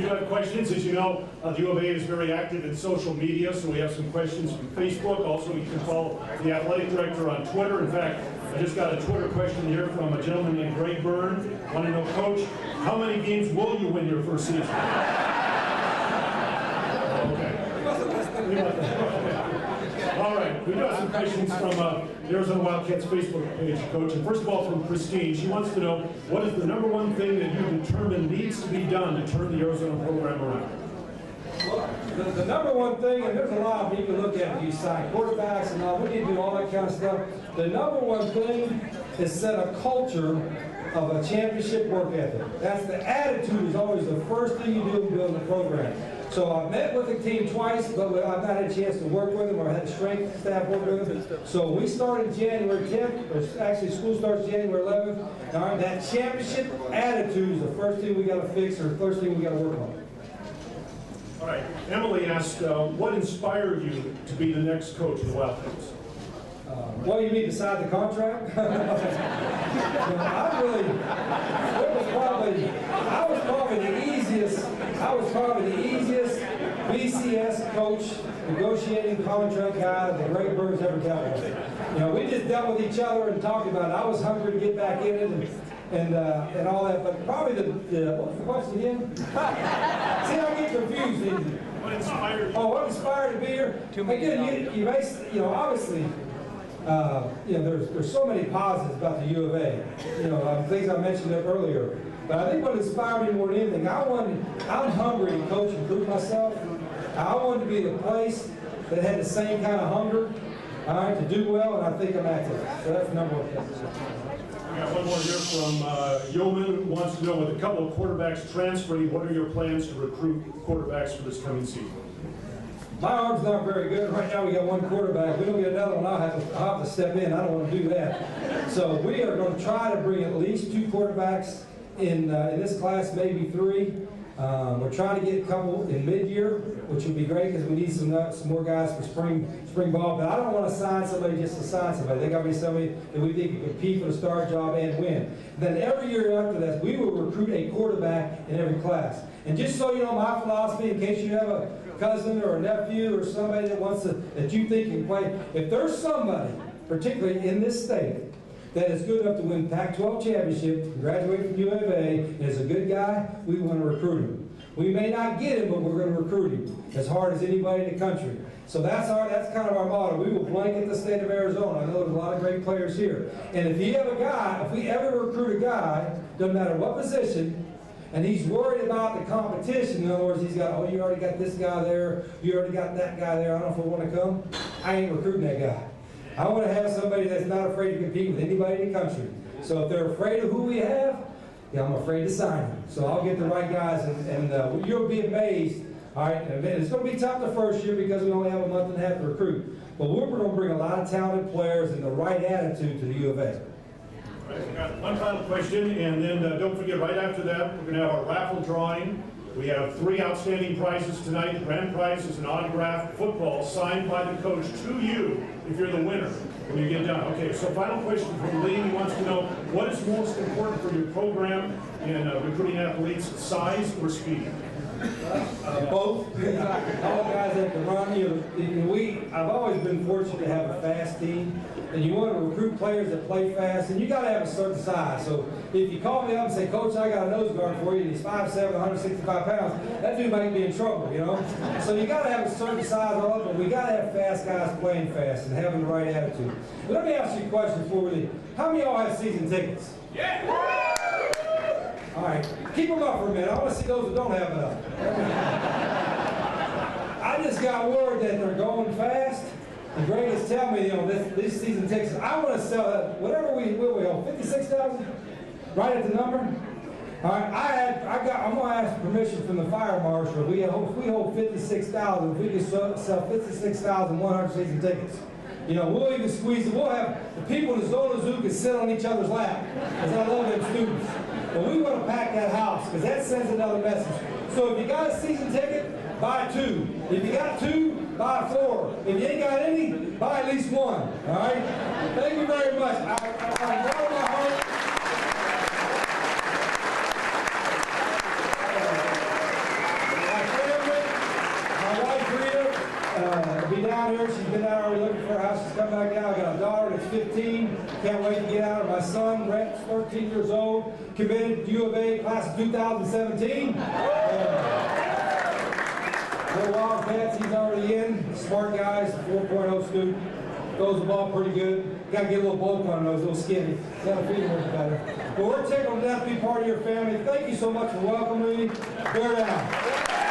do have questions. As you know, the U of A is very active in social media, so we have some questions from Facebook. Also, you can follow the athletic director on Twitter. In fact, I just got a Twitter question here from a gentleman named Greg Byrne. Want to know, Coach, how many games will you win your first season? Okay. All right, we do have some questions from the Arizona Wildcats Facebook page, Coach. And first of all, from Christine, she wants to know, what is the #1 thing that you determine needs to be done to turn the Arizona program around? Well, the #1 thing, and there's a lot of people look at you sign quarterbacks and all, we need to do all that kind of stuff. The #1 thing is set a culture of a championship work ethic. That's the attitude is always the first thing you do in building a program. So I've met with the team twice, but I've not had a chance to work with them or had the strength staff work with them. So we started January 10th, or actually school starts January 11th. Now that championship attitude is the first thing we got to fix, or the first thing we got to work on. All right. Emily asked, what inspired you to be the next coach of the Wildcats? What do you mean, beside the contract? I was probably the easiest BCS coach, negotiating contract guy that the Great Birds ever dealt with. You know, we just dealt with each other and talked about it. I was hungry to get back in it and all that, but probably what was the question again? See, I get confused easy. What inspired you? Oh, what inspired to be here? Again, you know, obviously, you know, there's so many positives about the U of A. You know, things I mentioned earlier. But I think what inspired me more than anything, I'm hungry to coach and prove myself. I wanted to be the place that had the same kind of hunger, all right, to do well, and I think I'm at it. So that's #1 thing. We got one more here from Yeoman, who wants to know, with a couple of quarterbacks transferring, what are your plans to recruit quarterbacks for this coming season? My arm's not very good. Right now we got one quarterback. We don't get another one, I'll have to step in. I don't want to do that. So we are going to try to bring at least 2 quarterbacks in this class, maybe 3. We're trying to get a couple in mid-year, which would be great because we need some more guys for spring ball. But I don't want to sign somebody just to sign somebody. They got to be somebody that we think can compete for the star job and win. And then every year after that, we will recruit a quarterback in every class. And just so you know my philosophy, in case you have a cousin or a nephew or somebody that that you think can play, if there's somebody, particularly in this state, that is good enough to win Pac-12 championship, graduate from U of A, and is a good guy, we want to recruit him. We may not get him, but we're going to recruit him as hard as anybody in the country. So that's kind of our motto. We will blanket the state of Arizona. I know there's a lot of great players here. And if we ever recruit a guy, doesn't matter what position, and he's worried about the competition, in other words, he's got, oh, you already got this guy there, you already got that guy there, I don't know if I want to come, I ain't recruiting that guy. I want to have somebody that's not afraid to compete with anybody in the country. So if they're afraid of who we have, yeah, I'm afraid to sign them. So I'll get the right guys, and you'll be amazed. All right, and it's going to be tough the first year because we only have a month and a half to recruit. But we're going to bring a lot of talented players and the right attitude to the U of A. Right, we got one final question, and then don't forget, right after that, we're going to have our raffle drawing. We have 3 outstanding prizes tonight. The grand prize is an autographed football signed by the coach to you if you're the winner when you get done. Okay, so final question from Lee. He wants to know, what is most important for your program in recruiting athletes, size or speed? Both. All guys that can run. I've always been fortunate to have a fast team, and you want to recruit players that play fast, and you got to have a certain size. So if you call me up and say, Coach, I got a nose guard for you, and he's 5'7", 165 pounds, that dude might be in trouble, you know. So you got to have a certain size all up, but we got to have fast guys playing fast and having the right attitude. But let me ask you a question before we leave. How many of y'all have season tickets? Yeah. All right, keep them up for a minute. I want to see those that don't have it up. I just got word that they're going fast. And Greg is telling me, you know, this season tickets, I want to sell that, whatever we hold, 56,000, right at the number. All right, I'm going to ask permission from the fire marshal. If we hold 56,000, if we can sell 56,100 season tickets. You know, we'll even squeeze it. We'll have the people in the Zona Zoo can sit on each other's lap, because I love them students. But we want to pack that house, because that sends another message. So if you got a season ticket, buy 2. If you got 2, buy 4. If you ain't got any, buy at least 1. All right? Thank you very much. I brought my heart. there. She's been out already looking for her house. She's come back now. I got a daughter that's 15. Can't wait to get out. My son, Rex, 13 years old, committed to U of A, class of 2017. The Wildcats, he's already in. Smart guys, 4.0 student. Throws the ball pretty good. Got to get a little bulk on those, a little skinny. That'll feed him a little better. But we're tickled to death to be part of your family. Thank you so much for welcoming me. Bear down.